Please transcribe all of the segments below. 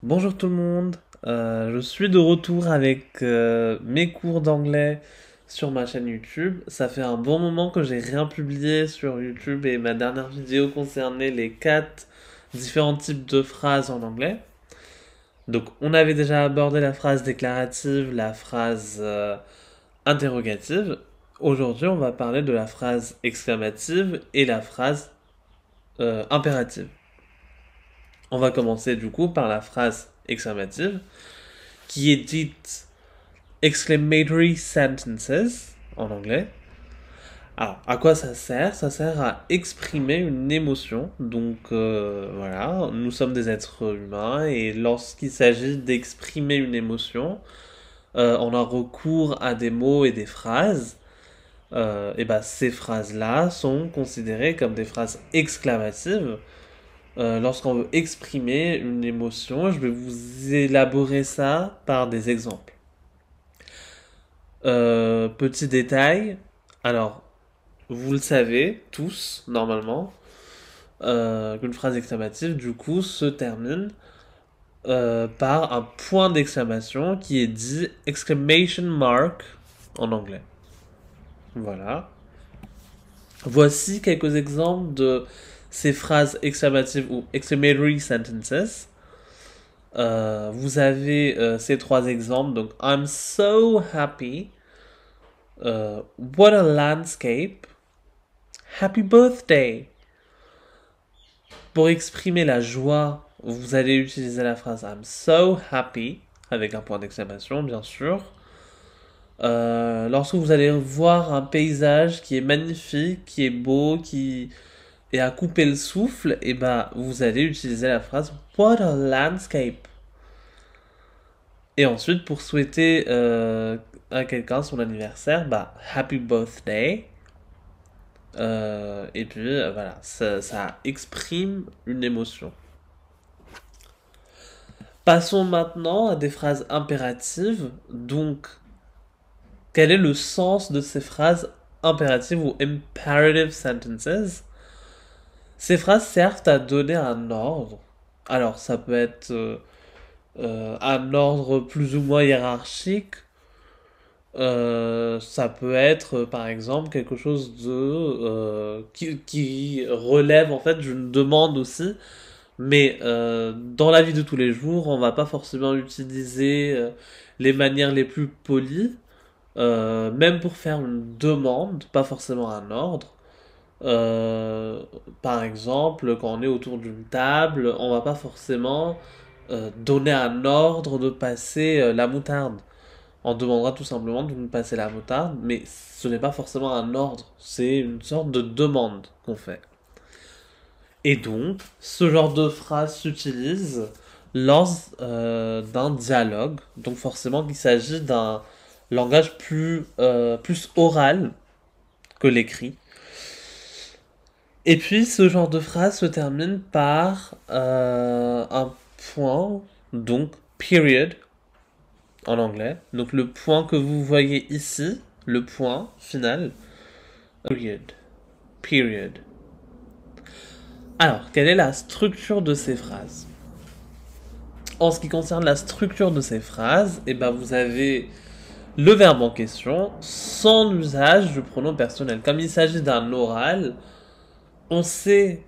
Bonjour tout le monde, je suis de retour avec mes cours d'anglais sur ma chaîne YouTube. Ça fait un bon moment que j'ai rien publié sur YouTube et ma dernière vidéo concernait les 4 différents types de phrases en anglais. Donc on avait déjà abordé la phrase déclarative, la phrase interrogative. Aujourd'hui on va parler de la phrase exclamative et la phrase impérative. On va commencer du coup par la phrase exclamative qui est dite exclamatory sentences en anglais. Alors, à quoi ça sert? Ça sert à exprimer une émotion. Donc, voilà, nous sommes des êtres humains et lorsqu'il s'agit d'exprimer une émotion, on a recours à des mots et des phrases. Et ben, ces phrases-là sont considérées comme des phrases exclamatives. Lorsqu'on veut exprimer une émotion, je vais vous élaborer ça par des exemples. Petit détail, alors vous le savez tous normalement, qu'une phrase exclamative du coup se termine par un point d'exclamation qui est dit exclamation mark en anglais. Voilà. Voici quelques exemples de ces phrases exclamatives ou exclamatory sentences. Vous avez ces trois exemples. Donc, I'm so happy. What a landscape. Happy birthday. Pour exprimer la joie, vous allez utiliser la phrase I'm so happy avec un point d'exclamation, bien sûr. Lorsque vous allez voir un paysage qui est magnifique, qui est beau, qui est à couper le souffle, et ben vous allez utiliser la phrase What a landscape. Et ensuite, pour souhaiter à quelqu'un son anniversaire, bah Happy birthday. Et puis voilà, ça exprime une émotion. Passons maintenant à des phrases impératives. Donc, quel est le sens de ces phrases impératives ou imperative sentences? Ces phrases servent à donner un ordre. Alors, ça peut être un ordre plus ou moins hiérarchique. Ça peut être, par exemple, quelque chose de qui relève en fait d'une demande aussi. Mais dans la vie de tous les jours, on va pas forcément utiliser les manières les plus polies, même pour faire une demande, pas forcément un ordre. Euh, Par exemple, quand on est autour d'une table, on va pas forcément donner un ordre de passer la moutarde. On demandera tout simplement de nous passer la moutarde, mais ce n'est pas forcément un ordre, c'est une sorte de demande qu'on fait. Et donc, ce genre de phrase s'utilise lors d'un dialogue. Donc forcément qu'il s'agit d'un langage plus oral que l'écrit. Et puis ce genre de phrase se termine par un point, donc period en anglais. Donc le point que vous voyez ici, le point final, period. Period. Alors, quelle est la structure de ces phrases? En ce qui concerne la structure de ces phrases, eh ben vous avez le verbe en question sans usage du pronom personnel. Comme il s'agit d'un oral, on sait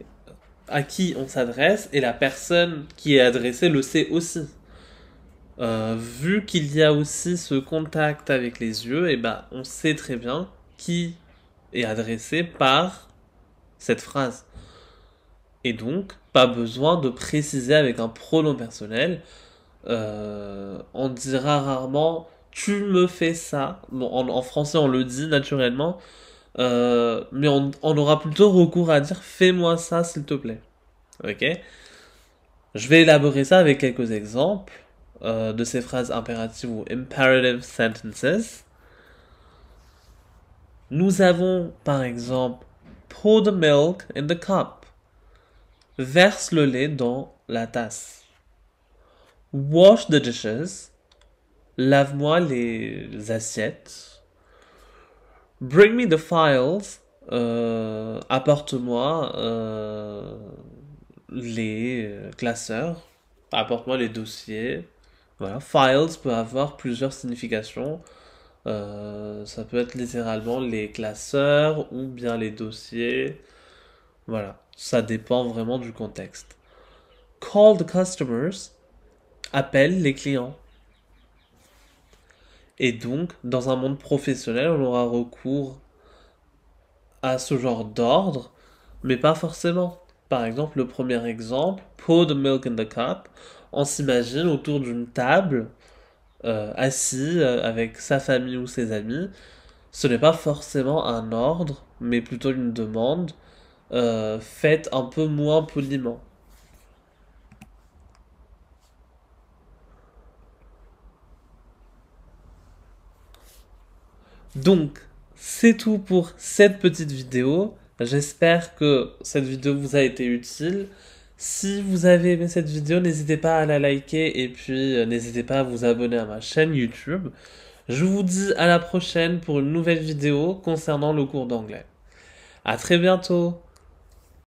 à qui on s'adresse et la personne qui est adressée le sait aussi. Vu qu'il y a aussi ce contact avec les yeux, eh ben on sait très bien qui est adressé par cette phrase. Et donc, pas besoin de préciser avec un pronom personnel. On dira rarement tu me fais ça. Bon, en français, on le dit naturellement, mais on aura plutôt recours à dire fais-moi ça, s'il te plaît. Ok? Je vais élaborer ça avec quelques exemples de ces phrases impératives ou imperative sentences. Nous avons par exemple pour the milk in the cup. Verse le lait dans la tasse. Wash the dishes. Lave-moi les assiettes. Bring me the files. Apporte-moi les classeurs. Apporte-moi les dossiers. Voilà, files peut avoir plusieurs significations. Ça peut être littéralement les classeurs ou bien les dossiers. Voilà, ça dépend vraiment du contexte. Call the customers, appelle les clients. Et donc, dans un monde professionnel, on aura recours à ce genre d'ordre, mais pas forcément. Par exemple, le premier exemple, pour the milk in the cup, on s'imagine autour d'une table, assis avec sa famille ou ses amis. Ce n'est pas forcément un ordre, mais plutôt une demande faite un peu moins poliment. Donc, c'est tout pour cette petite vidéo. J'espère que cette vidéo vous a été utile. Si vous avez aimé cette vidéo, n'hésitez pas à la liker et puis n'hésitez pas à vous abonner à ma chaîne YouTube. Je vous dis à la prochaine pour une nouvelle vidéo concernant le cours d'anglais. À très bientôt!